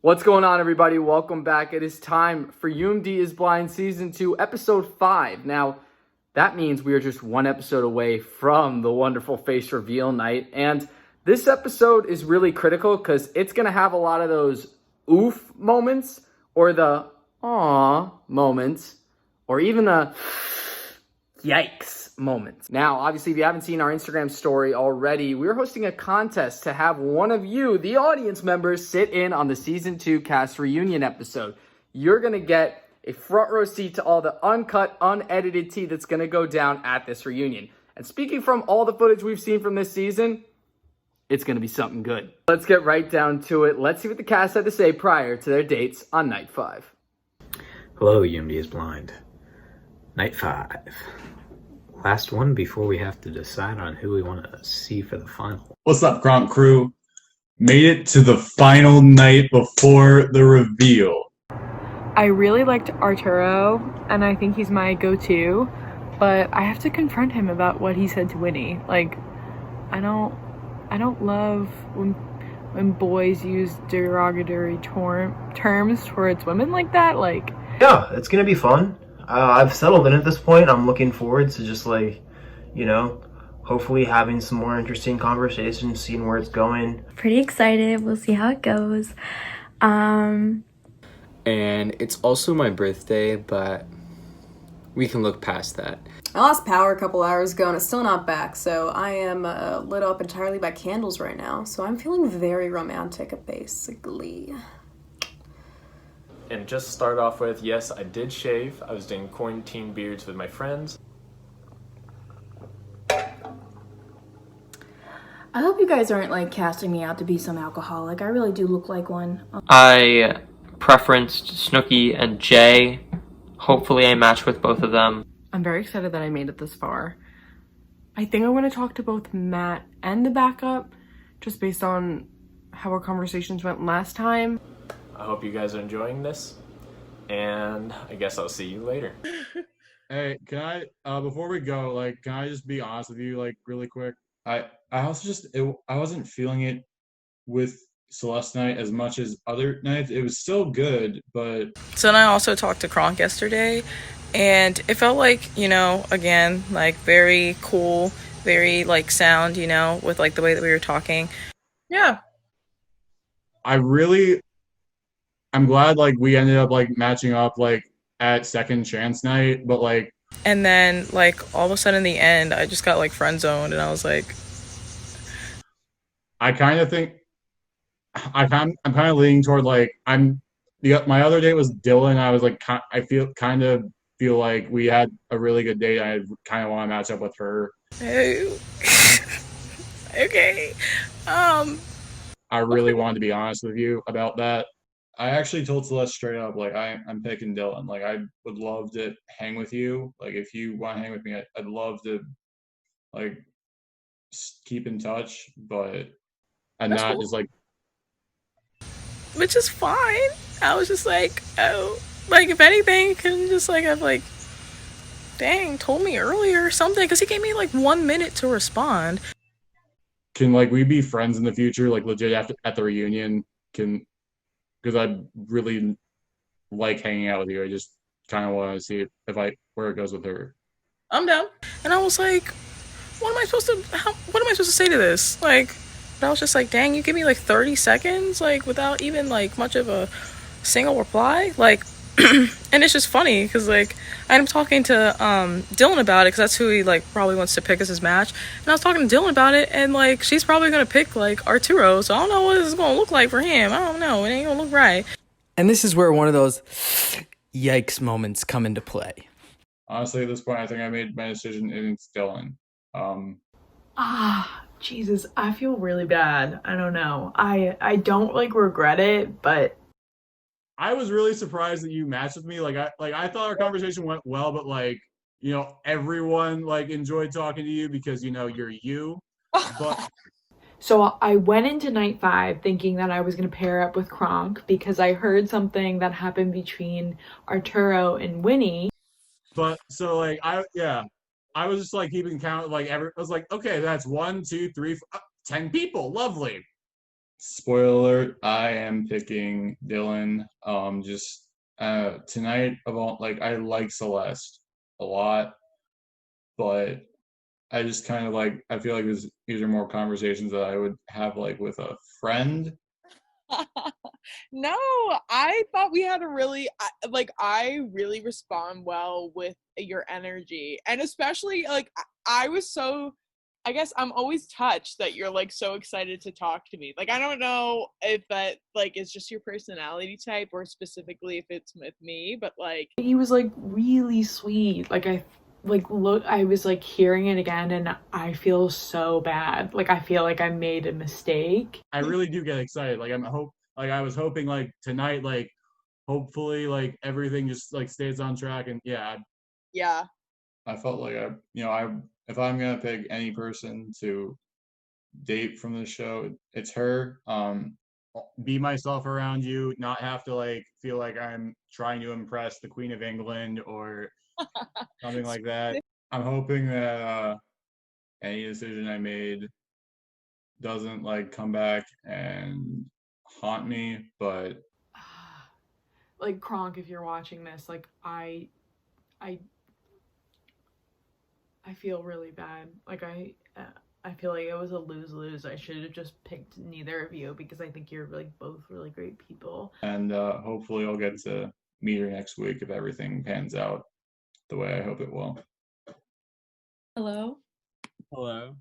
What's going on, everybody? Welcome back. It is time for UMDisblind Season 2, Episode 5. Now, that means we are just one episode away from the wonderful face reveal night. And this episode is really critical because it's going to have a lot of those oof moments or the aw moments or even the yikes moments. Now, obviously, if you haven't seen our Instagram story already, we're hosting a contest to have one of you, the audience members, sit in on the Season 2 cast reunion episode. You're going to get a front row seat to all the uncut, unedited tea that's going to go down at this reunion. And speaking from all the footage we've seen from this season, it's going to be something good. Let's get right down to it. Let's see what the cast had to say prior to their dates on Night 5. Hello, UMDisblind. Night 5. Last one before we have to decide on who we want to see for the final. What's up, Kronk Crew? Made it to the final night before the reveal. I really liked Arturo, and I think he's my go-to, but I have to confront him about what he said to Winnie. Like, I don't love when boys use derogatory terms towards women like that. Like, yeah, it's gonna be fun. I've settled in at this point. I'm looking forward to just hopefully having some more interesting conversations, seeing where it's going. Pretty excited. We'll see how it goes. And it's also my birthday, but we can look past that. I lost power a couple hours ago and it's still not back, so I am lit up entirely by candles right now. So I'm feeling very romantic, basically. And just start off with, yes, I did shave. I was doing quarantine beards with my friends. I hope you guys aren't like casting me out to be some alcoholic. I really do look like one. I preferenced Snooki and Jay. Hopefully I match with both of them. I'm very excited that I made it this far. I think I want to talk to both Matt and the backup, just based on how our conversations went last time. I hope you guys are enjoying this, and I guess I'll see you later. Hey, can I, before we go, can I just be honest with you, really quick? I wasn't feeling it with Celeste night as much as other nights. It was still good, but... So then I also talked to Kronk yesterday, and it felt like, again, very cool, very, sound, with, the way that we were talking. Yeah. I'm glad, we ended up, matching up, at second chance night, but, And then, all of a sudden in the end, I just got, friend zoned, and I was like... I kind of think... I'm kind of leaning toward, my other date was Dylan. I was, I feel like we had a really good date. I kind of want to match up with her. Okay. I really wanted to be honest with you about that. I actually told Celeste straight up, I'm picking Dylan. I would love to hang with you. If you want to hang with me, I'd love to, keep in touch, but I'm not cool. Just Which is fine. I was just if anything, can just have dang, told me earlier or something, because he gave me 1 minute to respond. Can we be friends in the future, legit at the reunion? Because I really like hanging out with you. I just kind of want to see where it goes with her. I'm down. And I was like, what am I supposed to say to this? But I was just dang, you give me 30 seconds, without even much of a single reply. And it's just funny because I'm talking to Dylan about it, because that's who he probably wants to pick as his match. And I was talking to Dylan about it, and she's probably gonna pick Arturo, so I don't know what this is gonna look like for him. I don't know, it ain't gonna look right. And this is where one of those yikes moments come into play. Honestly, at this point, I think I made my decision, and it's Dylan. Jesus, I feel really bad. I don't know. I don't regret it, but I was really surprised that you matched with me. I thought our conversation went well, but everyone enjoyed talking to you because you're you. But So I went into night 5 thinking that I was going to pair up with Kronk because I heard something that happened between Arturo and Winnie. But so I was just keeping count. I was okay, that's 1, 2, 3, 4, 10 people. Lovely. Spoiler alert, I am picking Dylan. Just tonight of all, like, I like Celeste a lot, but I just kind of like, I feel like these are more conversations that I would have like with a friend. No, I thought we had a really I really respond well with your energy, and especially like I was so, I guess I'm always touched that you're like so excited to talk to me. Like I don't know if that like is just your personality type or specifically if it's with me, but like he was like really sweet. Like I was like hearing it again and I feel so bad. Like I feel like I made a mistake. I really do get excited. Like I was hoping like tonight, like hopefully like everything just like stays on track. And yeah, yeah. I felt like if I'm gonna pick any person to date from the show, it's her. Be myself around you, not have to like feel like I'm trying to impress the Queen of England or something like that. I'm hoping that any decision I made doesn't like come back and haunt me, but Like Kronk, if you're watching this, like I feel really bad. Like I feel like it was a lose-lose. I should have just picked neither of you because I think you're like both really great people. and hopefully I'll get to meet her next week if everything pans out the way I hope it will. Hello. Hello.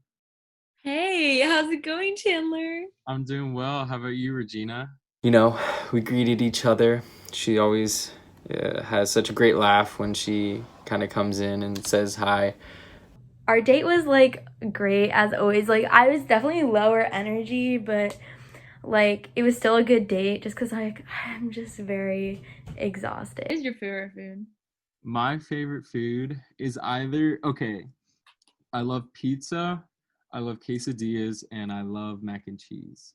Hey, how's it going, Chandler? I'm doing well. How about you, Regina? You know, we greeted each other. She always has such a great laugh when she kind of comes in and says hi. Our date was like great as always. Like I was definitely lower energy, but like it was still a good date just because like I'm just very exhausted. What is your favorite food? My favorite food is okay, I love pizza, I love quesadillas, and I love mac and cheese.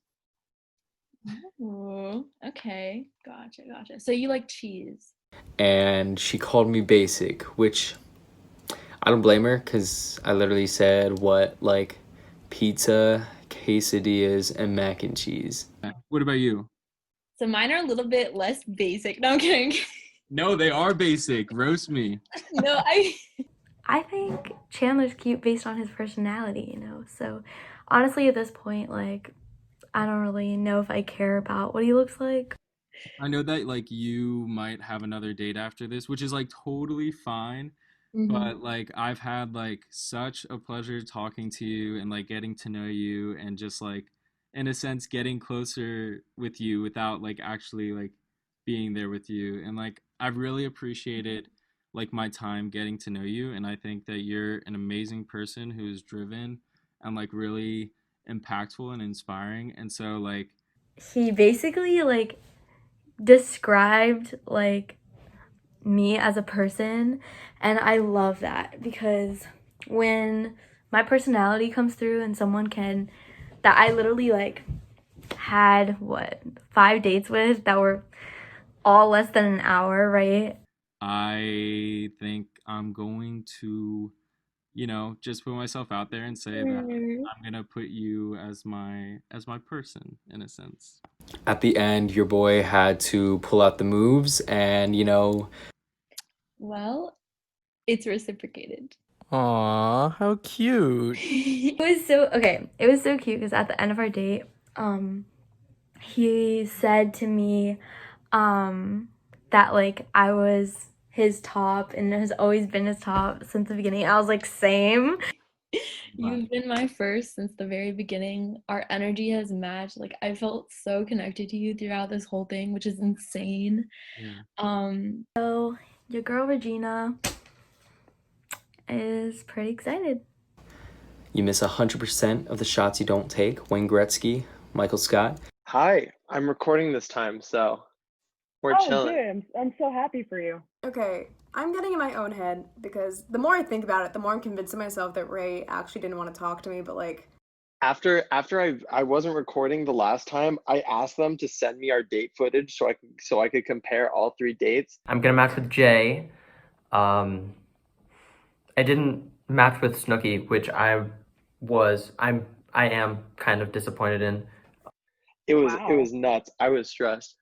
Oh, okay. Gotcha. So you like cheese? And she called me basic, which I don't blame her because I literally said what, like pizza, quesadillas, and mac and cheese. What about you? So mine are a little bit less basic. No, I'm kidding. No, they are basic. Roast me. No, I think Chandler's cute based on his personality, you know. So honestly, at this point, like I don't really know if I care about what he looks like. I know that like you might have another date after this, which is like totally fine. But like I've had like such a pleasure talking to you and like getting to know you and just like in a sense getting closer with you without like actually like being there with you. And like I've really appreciated like my time getting to know you, and I think that you're an amazing person who's driven and like really impactful and inspiring. And so like He basically like described like me as a person, and I love that because when my personality comes through and someone can that I literally like had 5 dates with that were all less than an hour, right? I think I'm going to, just put myself out there and say that I'm gonna put you as my person in a sense. At the end, your boy had to pull out the moves and, Well, it's reciprocated. Aw, how cute. It was so cute because at the end of our date, he said to me, that like I was his top and has always been his top since the beginning. I was like, same. You've been my first since the very beginning. Our energy has matched. Like I felt so connected to you throughout this whole thing, which is insane. Yeah. So your girl Regina is pretty excited. You miss 100% of the shots you don't take. Wayne Gretzky, Michael Scott. Hi, I'm recording this time, so we're chilling. Good. I'm so happy for you. Okay, I'm getting in my own head because the more I think about it, the more I'm convincing myself that Ray actually didn't want to talk to me, but like... After I wasn't recording the last time, I asked them to send me our date footage so I could compare all 3 dates. I'm gonna match with Jay. I didn't match with Snooki, which I am kind of disappointed in. It was nuts. I was stressed.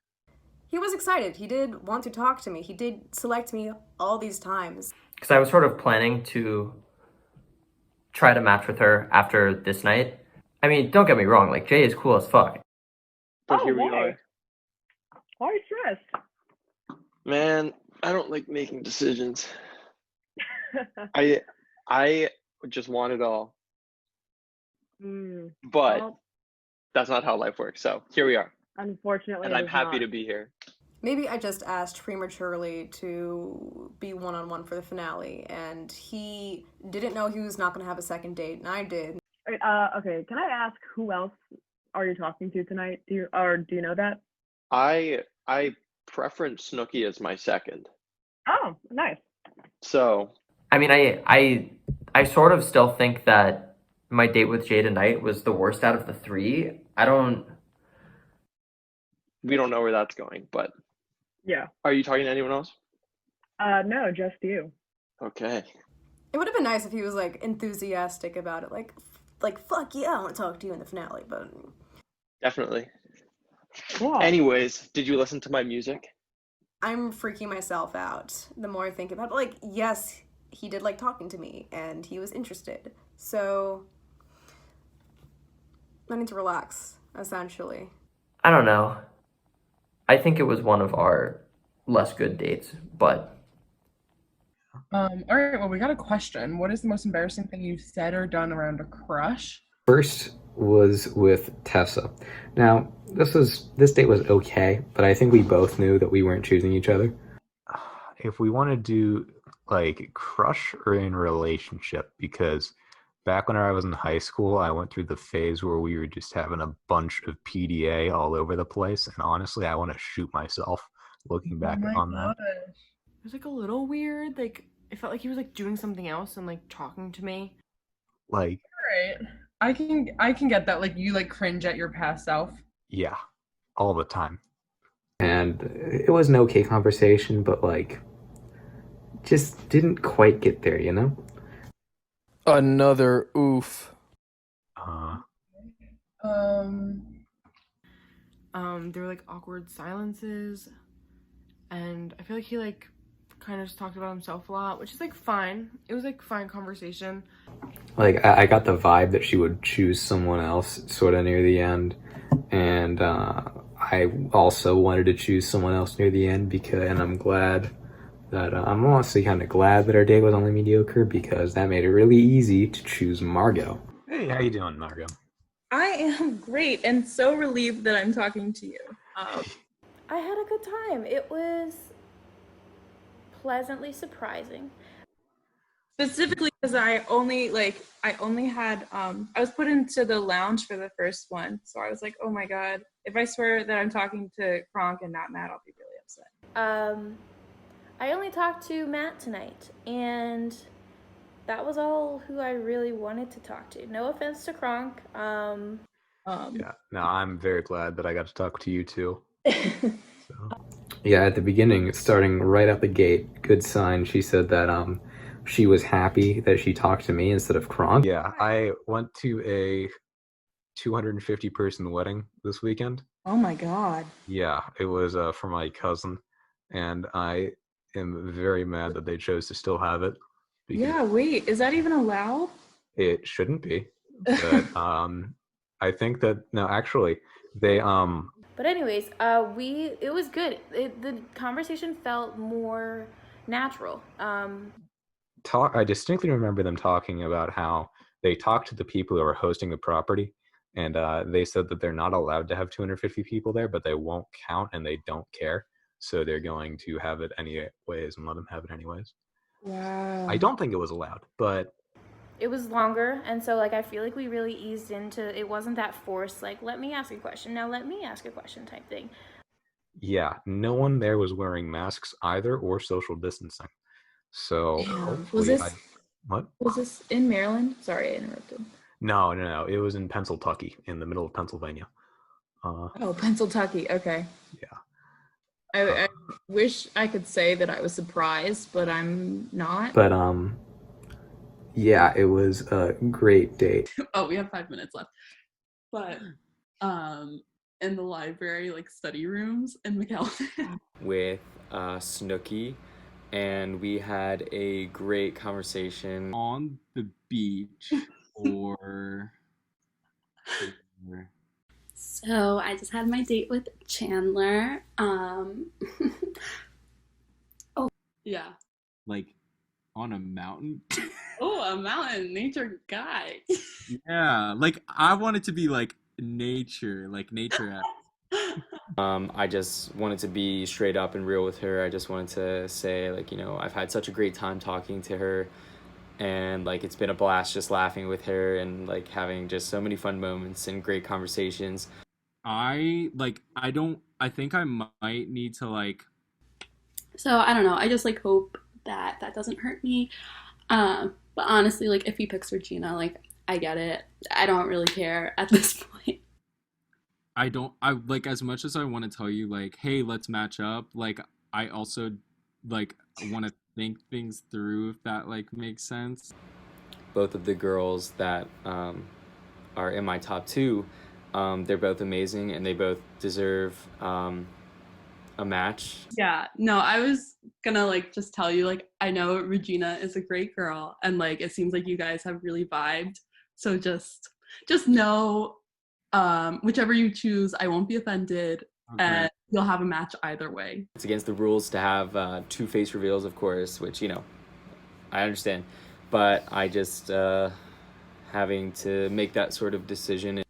He was excited. He did want to talk to me. He did select me all these times. Because I was sort of planning to try to match with her after this night. I mean, don't get me wrong, like, Jay is cool as fuck. But here we are. Why are you stressed? Man, I don't like making decisions. I just want it all. But well, that's not how life works. So here we are. unfortunately, And I'm happy to be here. Maybe I just asked prematurely to be one-on-one for the finale, and he didn't know he was not going to have a second date, and I did. Okay, can I ask who else are you talking to tonight? Do you know that? I preference Snooki as my second. Oh, nice. So I mean, I sort of still think that my date with Jay tonight was the worst out of the three. We don't know where that's going, but yeah. Are you talking to anyone else? No, just you. Okay. It would have been nice if he was like enthusiastic about it, like fuck yeah, I want to talk to you in the finale, but Definitely. Yeah. Anyways, did you listen to my music? I'm freaking myself out the more I think about it. Like, yes, he did like talking to me and he was interested. So I need to relax, essentially. I don't know. I think it was one of our less good dates, but All right, well, we got a question. What is the most embarrassing thing you've said or done around a crush? First was with Tessa. Now, this date was okay, but I think we both knew that we weren't choosing each other. If we want to do like crush or in relationship, because back when I was in high school, I went through the phase where we were just having a bunch of PDA all over the place, and honestly, I want to shoot myself looking back on that. It was like a little weird. Like, it felt like he was like doing something else and like talking to me. Like, All right. I can get that. Like, you like cringe at your past self. yeah, all the time. And it was an okay conversation, but like, just didn't quite get there, you know? Another oof. There were like awkward silences, and I feel like he like kind of just talked about himself a lot, which is like fine. It was like fine conversation. Like, I got the vibe that she would choose someone else sort of near the end, and I also wanted to choose someone else near the end and I'm glad that I'm honestly kind of glad that our date was only mediocre, because that made it really easy to choose Margot. Hey, how you doing, Margot? I am great and so relieved that I'm talking to you. I had a good time. It was pleasantly surprising. Specifically because I only had I was put into the lounge for the first one, so I was like, oh my god, if I swear that I'm talking to Kronk and not Matt, I'll be really upset. I only talked to Matt tonight, and that was all who I really wanted to talk to. No offense to Kronk. Yeah, no, I'm very glad that I got to talk to you too. Yeah, at the beginning, starting right out the gate, good sign. She said that she was happy that she talked to me instead of Kronk. Yeah, I went to a 250 person wedding this weekend. Oh my god. Yeah, it was for my cousin, and I am very mad that they chose to still have it. Yeah, wait, is that even allowed? It shouldn't be, but I think that no, actually, they But anyways, it was good. The conversation felt more natural. I distinctly remember them talking about how they talked to the people who are hosting the property, and they said that they're not allowed to have 250 people there, but they won't count and they don't care, so they're going to have it anyways and let them have it anyways. Wow. I don't think it was allowed, but It was longer, and so like I feel like we really eased into it. Wasn't that forced, like, let me ask a question, now let me ask a question type thing. yeah, no one there was wearing masks either or social distancing. So hopefully Was this in Maryland? Sorry, I interrupted. No. It was in Pennsylvania, in the middle of Pennsylvania. Oh, Pennsylvania. Okay. Yeah. I wish I could say that I was surprised, but I'm not. But yeah, it was a great date. Oh, we have 5 minutes left. But in the library, like study rooms in McAllen. With Snooki, and we had a great conversation. On the beach or So I just had my date with Chandler. Oh, yeah. like on a mountain? Oh, a mountain nature guy. Yeah, like I want it to be like nature I just wanted to be straight up and real with her. I just wanted to say, like, I've had such a great time talking to her, and like it's been a blast just laughing with her and like having just so many fun moments and great conversations. I think I might need to like. So I don't know. I just like hope that that doesn't hurt me. But honestly, like if he picks Regina, like I get it. I don't really care at this point. I like, as much as I want to tell you like, hey, let's match up, like I also like want to think things through, if that like makes sense. Both of the girls that are in my top two, they're both amazing and they both deserve a match. Yeah, no, I was gonna like just tell you, like, I know Regina is a great girl and like it seems like you guys have really vibed. So just know, whichever you choose, I won't be offended. Okay. And you'll have a match either way. It's against the rules to have two face reveals, of course, which, I understand. But I just having to make that sort of decision.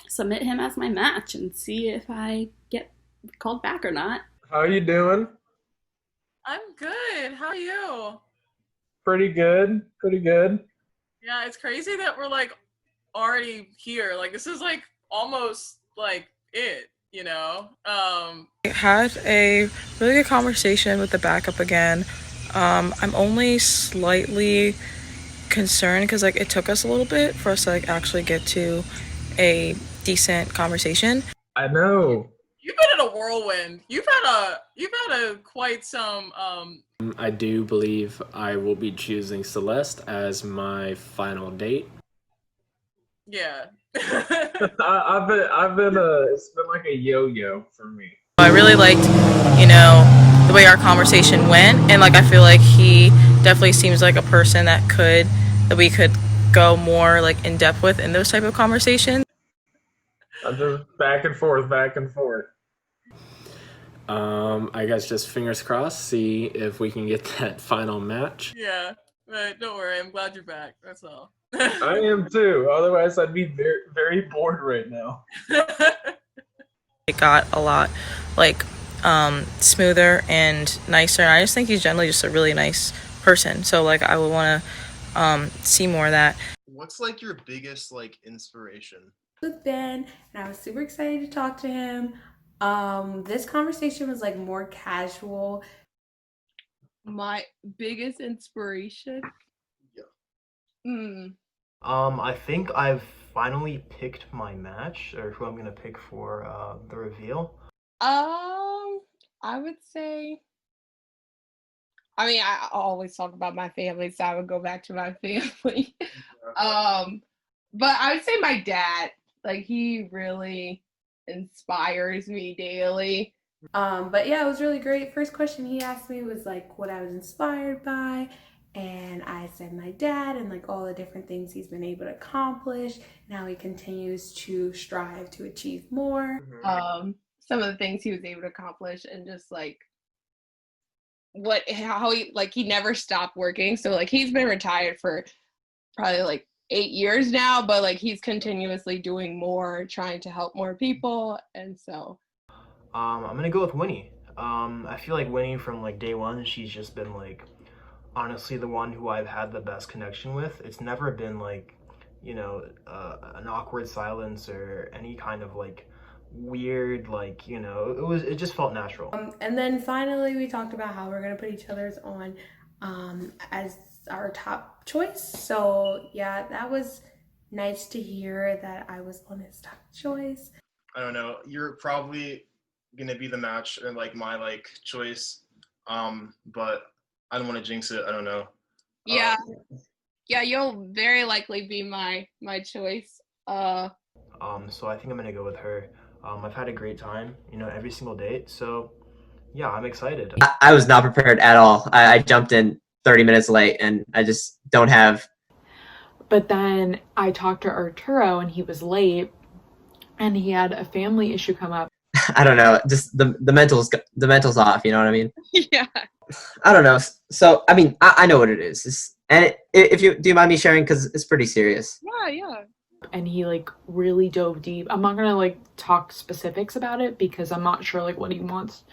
Submit him as my match and see if I get called back or not. How you doing? I'm good. How are you? Pretty good. Pretty good. Yeah, it's crazy that we're like already here. Like this is like almost like it, I had a really good conversation with the backup again. I'm only slightly concerned because like it took us a little bit for us to like actually get to a decent conversation. I know. You've been in a whirlwind. You've had a quite some I do believe I will be choosing Celeste as my final date. Yeah. I've been it's been like a yo-yo for me. I really liked, the way our conversation went, and like I feel like he definitely seems like a person that we could go more like in depth with in those type of conversations. I'm just back and forth. I guess just fingers crossed, see if we can get that final match. Yeah, but don't worry, I'm glad you're back. That's all. I am too. Otherwise, I'd be very, very bored right now. It got a lot like smoother and nicer, and I just think he's generally just a really nice person. So like I would want to see more of that. What's like your biggest like inspiration? With Ben, and I was super excited to talk to him. This conversation was like more casual. My biggest inspiration? Yeah. I think I've finally picked my match, or who I'm gonna pick for the reveal. I would say, I mean, I always talk about my family, so I would go back to my family. But I would say my dad, like he really inspires me daily. But yeah, it was really great. First question he asked me was like what I was inspired by, and I said my dad and like all the different things he's been able to accomplish and how he continues to strive to achieve more. Some of the things he was able to accomplish, and just like how he never stopped working. So like he's been retired for probably like 8 years now, but like he's continuously doing more, trying to help more people. And so I'm gonna go with Winnie. I feel like Winnie from like day one, she's just been like honestly the one who I've had the best connection with. It's never been like, an awkward silence or any kind of like weird, like, it just felt natural. And then finally we talked about how we're gonna put each other's on as our top choice. So yeah, that was nice to hear that I was on his top choice. I don't know, you're probably gonna be the match or like my like choice, but I don't want to jinx it. I don't know. Yeah, you'll very likely be my choice. So I think I'm gonna go with her. I've had a great time, every single date. So yeah, I'm excited. I was not prepared at all. I jumped in 30 minutes late, and I just don't have. But then I talked to Arturo and he was late and he had a family issue come up. I don't know, just the mental's off. You know what I mean? Yeah. I don't know. So I mean, I know what it is. If you do, you mind me sharing, because it's pretty serious. Yeah. And he like really dove deep. I'm not gonna like talk specifics about it because I'm not sure like what he wants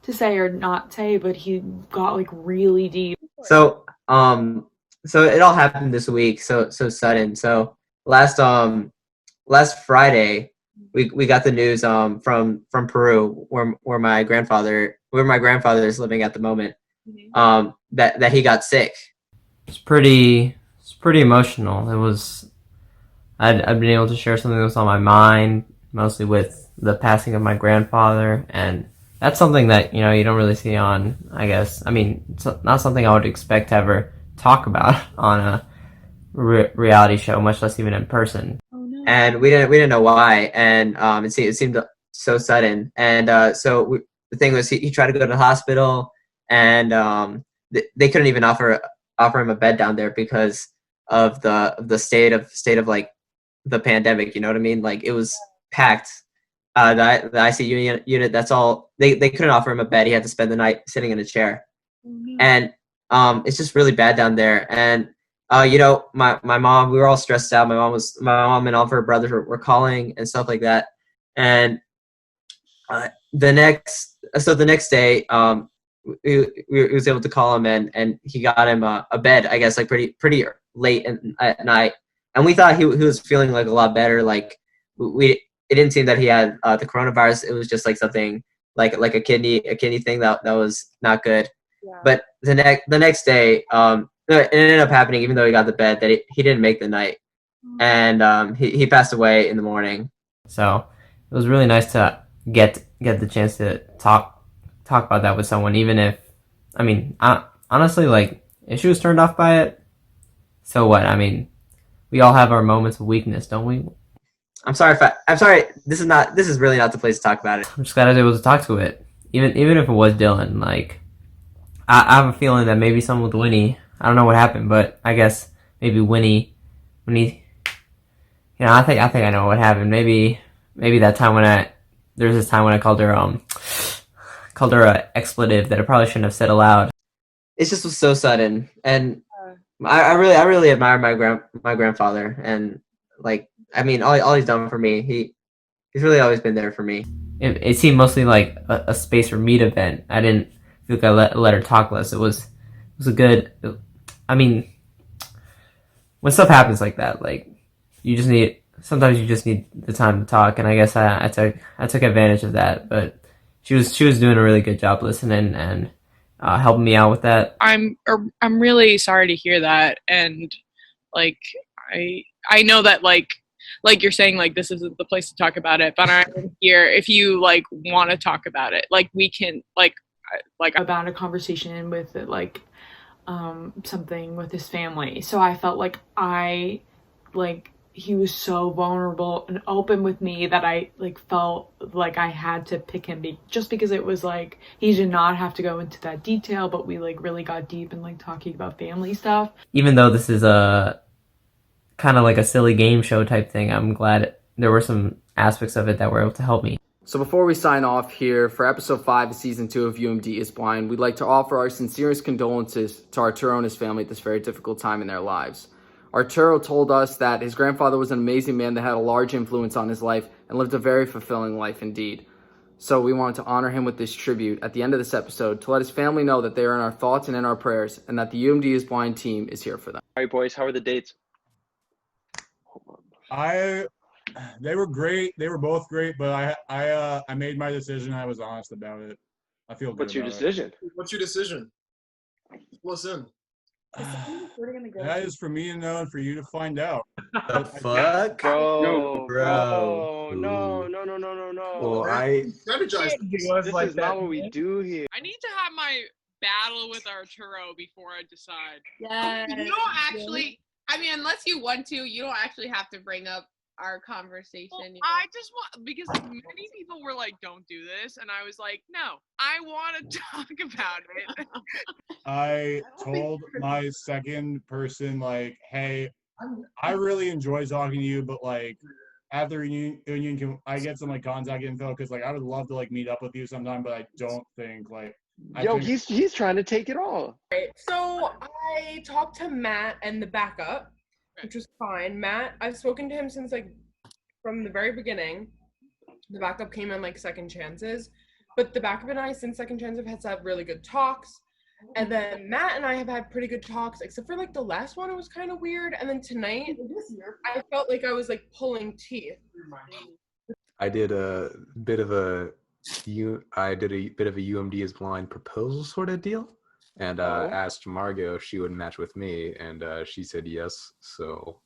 to say or not say, but he got like really deep. So so it all happened this week, so sudden. So last Friday, we got the news from Peru, where my grandfather is living at the moment, that he got sick. It's pretty emotional. It was, I'd been able to share something that was on my mind, mostly with the passing of my grandfather, and that's something that, you don't really see on, I guess, I mean, it's not something I would expect to ever talk about on a reality show, much less even in person. Oh, no. And we didn't know why, and it seemed so sudden, and the thing was, he tried to go to the hospital, and they couldn't even offer him a bed down there because of the state of like the pandemic. You know what I mean? Like, it was packed. The ICU unit, that's all. They couldn't offer him a bed. He had to spend the night sitting in a chair. And it's just really bad down there. And my mom, we were all stressed out. My mom and all of her brothers were calling and stuff like that. And the next day, we was able to call him, and he got him a bed, I guess, like pretty late at night. And we thought he was feeling like a lot better. Like, it didn't seem that he had the coronavirus. It was just like something like a kidney thing that was not good. Yeah. But the next day, it ended up happening, even though he got the bed, that he didn't make the night, and he passed away in the morning. So it was really nice to get the chance to talk about that with someone, even if, I mean, honestly, like, if she was turned off by it, so what? I mean, we all have our moments of weakness, don't we? I'm sorry. This is really not the place to talk about it. I'm just glad I was able to talk to it, even if it was Dylan. Like, I have a feeling that maybe someone with Winnie, I don't know what happened, but I guess maybe Winnie, I think I know what happened. Maybe that time there was this time when I called her a expletive that I probably shouldn't have said aloud. It just was so sudden, and I really admire my grandfather, and, like, I mean, all he's done for me, he's really always been there for me. It seemed mostly like a space for me to vent. I didn't feel like I let her talk less. It was a good. I mean, when stuff happens like that, like, sometimes you just need the time to talk, and I guess I took advantage of that. But she was doing a really good job listening and helping me out with that. I'm really sorry to hear that, and like I know that like you're saying, like, this isn't the place to talk about it, but I'm here if you like want to talk about it. Like, we can like about a conversation with like something with his family. So I felt like he was so vulnerable and open with me that I like felt like I had to pick him just because it was like he did not have to go into that detail, but we like really got deep in like talking about family stuff. Even though this is a kind of like a silly game show type thing, I'm glad there were some aspects of it that were able to help me. So before we sign off here, for episode 5 of season 2 of UMD is Blind, we'd like to offer our sincerest condolences to Arturo and his family at this very difficult time in their lives. Arturo told us that his grandfather was an amazing man that had a large influence on his life and lived a very fulfilling life indeed. So we wanted to honor him with this tribute at the end of this episode to let his family know that they are in our thoughts and in our prayers, and that the UMD is Blind team is here for them. All right, boys, how are the dates? They were great. They were both great, but I made my decision. I was honest about it. I feel good. What's your decision? What's your decision? Listen. That is for me to know and for you to find out. The fuck? Bro. No. Well, This is not what we do here. I need to have my battle with Arturo before I decide. You don't actually, I mean, unless you want to, you don't actually have to bring up our conversation. Well, you know? I just want, because many people were like, don't do this. And I was like, no, I want to talk about it. I told my second person, like, hey, I really enjoy talking to you, but like after reunion, can I get some like contact info? Because like I would love to like meet up with you sometime, but I don't think like Yo, he's trying to take it all. Right. So I talked to Matt and the backup, which was fine. Matt, I've spoken to him since like from the very beginning. The backup came in like second chances, but the backup and I since second chance have had to have really good talks. And then Matt and I have had pretty good talks, except for like the last one, it was kind of weird. And then tonight, I felt like I was like pulling teeth. I did a bit of a UMDisblind proposal sort of deal, and asked Margot if she would match with me, and she said yes. So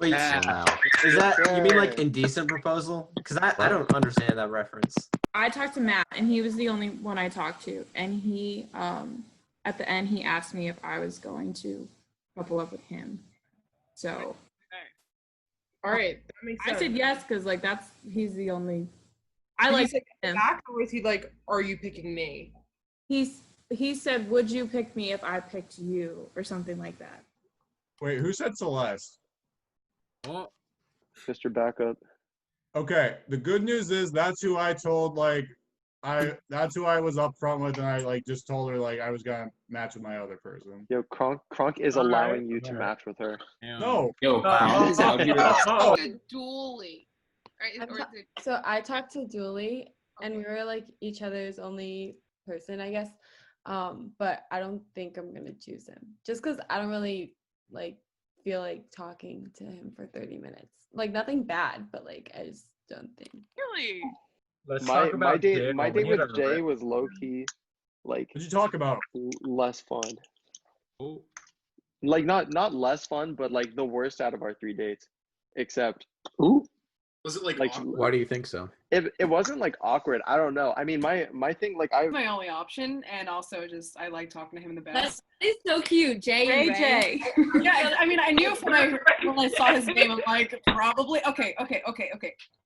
Wait, now. is that you mean like indecent proposal? Because I don't understand that reference. I talked to Matt, and he was the only one I talked to, and he at the end he asked me if I was going to couple up with him. So all right, that makes sense. I said yes because like he's the only I Did he like say him. back, or was he like, are you picking me? He said, would you pick me if I picked you, or something like that. Wait, who said Celeste? Oh, Mr. Backup. Okay, the good news is that's who I told, like, that's who I was upfront with, and I like just told her like I was gonna match with my other person. Yo, Kronk is allowing you to match with her. No. Yo, Dually. Right? Or is it- So I talked to Julie, and we were like each other's only person, I guess. But I don't think I'm gonna choose him, just because I don't really like feel like talking to him for 30 minutes. Like nothing bad, but like I just don't think. Really? Let's My talk about date Jay. my We date need with a Jay rip. was low key, like. What'd you talk about? Less fun. Oh. Like not less fun, but like the worst out of our 3 dates, except. Ooh. Was it like Why do you think so? It wasn't like awkward. I don't know. I mean, my thing, like I. My only option, and also just I like talking to him the best. That is so cute, Jay. Ray and J. Yeah, I mean, I knew when I saw his name, I'm like, probably okay.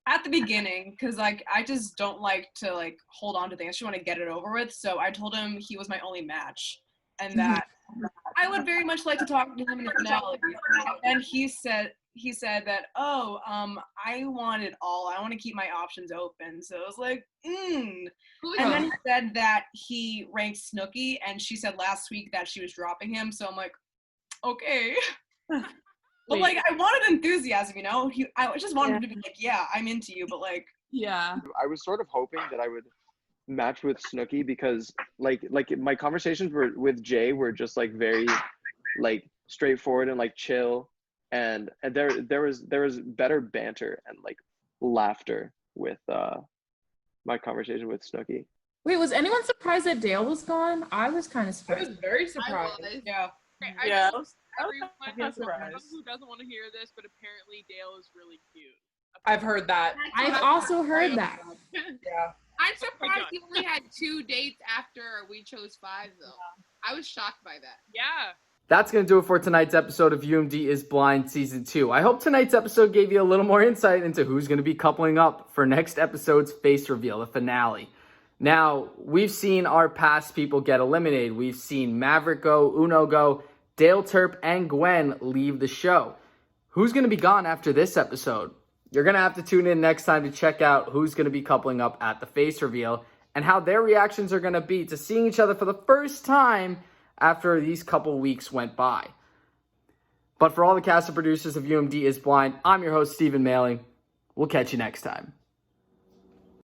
At the beginning, because like I just don't like to like hold on to things. I just want to get it over with. So I told him he was my only match, and that I would very much like to talk to him in the finale. And he said that, I want it all. I want to keep my options open. So it was like, And then he said that he ranked Snooki, and she said last week that she was dropping him. So I'm like, okay. But like, I wanted enthusiasm, you know? I just wanted him to be like, yeah, I'm into you, but like, yeah. I was sort of hoping that I would match with Snooki because like my conversations with Jay were just like very like straightforward and like chill. And there was better banter and like laughter with my conversation with Snooki. Wait, was anyone surprised that Dale was gone? I was kind of surprised. I was very surprised. Yeah. I was everyone surprised. who doesn't want to hear this, but apparently Dale is really cute. I've heard that. I've also heard that. Yeah. I'm surprised you only had 2 dates after we chose 5, though. I was shocked by that. Yeah. That's going to do it for tonight's episode of UMD is Blind Season 2. I hope tonight's episode gave you a little more insight into who's going to be coupling up for next episode's face reveal, the finale. Now, we've seen our past people get eliminated. We've seen Maverick go, Uno go, Dale Turp and Gwen leave the show. Who's going to be gone after this episode? You're going to have to tune in next time to check out who's going to be coupling up at the face reveal and how their reactions are going to be to seeing each other for the first time after these couple weeks went by. But for all the cast and producers of UMD is Blind, I'm your host, Stephen Mailing. We'll catch you next time.